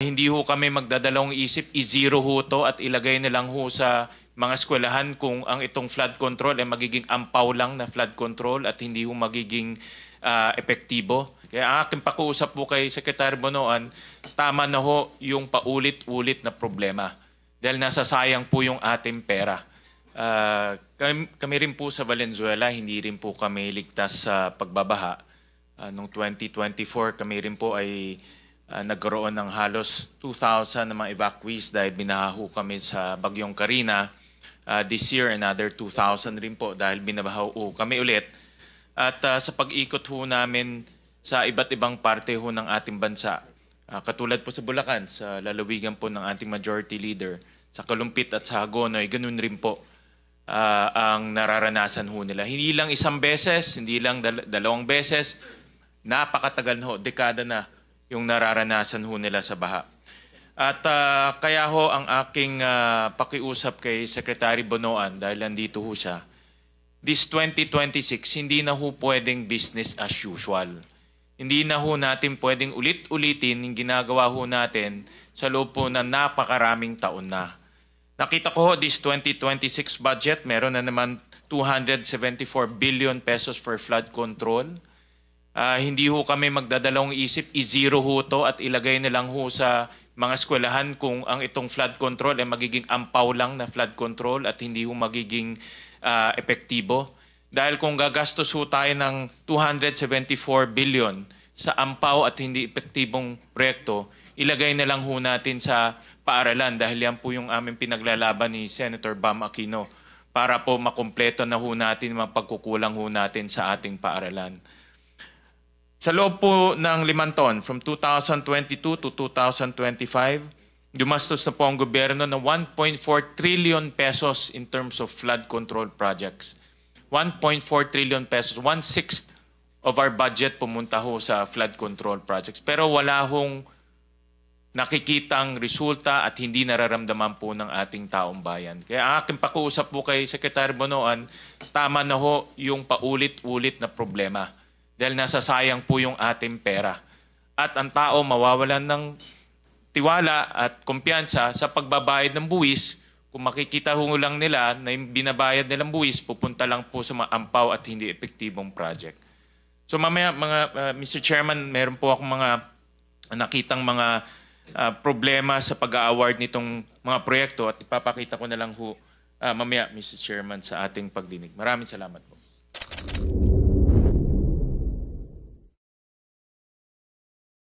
Hindi ho kami magdadalawang isip, i-zero ho to at ilagay na lang ho sa mga eskwelahan kung ang itong flood control ay magiging ampaw lang na flood control at hindi ho magiging epektibo. Kaya ang aking pakiusap po kay Secretary Bonoan, tama na ho yung paulit-ulit na problema dahil nasasayang po yung ating pera. Kami rin po sa Valenzuela, hindi rin po kami ligtas sa pagbabaha. Noong 2024, kami rin po ay nagkaroon ng halos 2,000 na mga evacuees dahil binaho kami sa Bagyong Carina. This year, another 2,000 rin po dahil binabaho kami ulit. At sa pag-ikot ho namin sa iba't ibang parte ho ng ating bansa, katulad po sa Bulacan, sa lalawigan po ng ating majority leader, sa Kalumpit at sa Hagonoy, ganun rin po ang nararanasan ho nila. Hindi lang isang beses, hindi lang dalawang beses, napakatagal ho, dekada na yung nararanasan ho nila sa baha. At kaya ho ang aking pakiusap kay Secretary Bonoan, dahil nandito ho siya, this 2026, hindi na ho pwedeng business as usual. Hindi na ho natin pwedeng ulit-ulitin yung ginagawa ho natin sa loob po na napakaraming taon na. Nakita ko ho, this 2026 budget, meron na naman 274 billion pesos for flood control. Hindi ho kami magdadalawang isip, i-zero ho to at ilagay na lang ho sa mga eskwelahan kung ang itong flood control ay magiging ampaw lang na flood control at hindi ho magiging epektibo. Dahil kung gagastos ho tayo ng 274 billion sa ampaw at hindi epektibong proyekto, ilagay na lang ho natin sa paaralan dahil yan po yung aming pinaglalaban ni Senator Bam Aquino para po makumpleto na ho natin mga pagkukulang ho natin sa ating paaralan. Sa loob po ng 5 taon, from 2022 to 2025, gumastos na po ang gobyerno ng 1.4 trillion pesos in terms of flood control projects. 1.4 trillion pesos, 1/6 of our budget pumunta ho sa flood control projects. Pero wala hong nakikitang resulta at hindi nararamdaman po ng ating taong bayan. Kaya ang aking pakiusap po kay Secretary Bonoan, tama na ho yung paulit-ulit na problema dahil nasasayang po yung ating pera. At ang tao mawawalan ng tiwala at kumpiyansa sa pagbabayad ng buwis. Kung makikita ho lang nila na yung binabayad nilang buwis, pupunta lang po sa mga ampaw at hindi epektibong project. So mamaya, Mr. Chairman, meron po akong mga nakitang mga problema sa pag-award nitong mga proyekto at ipapakita ko na lang ho mamaya, Mr. Chairman, sa ating pagdinig. Maraming salamat po.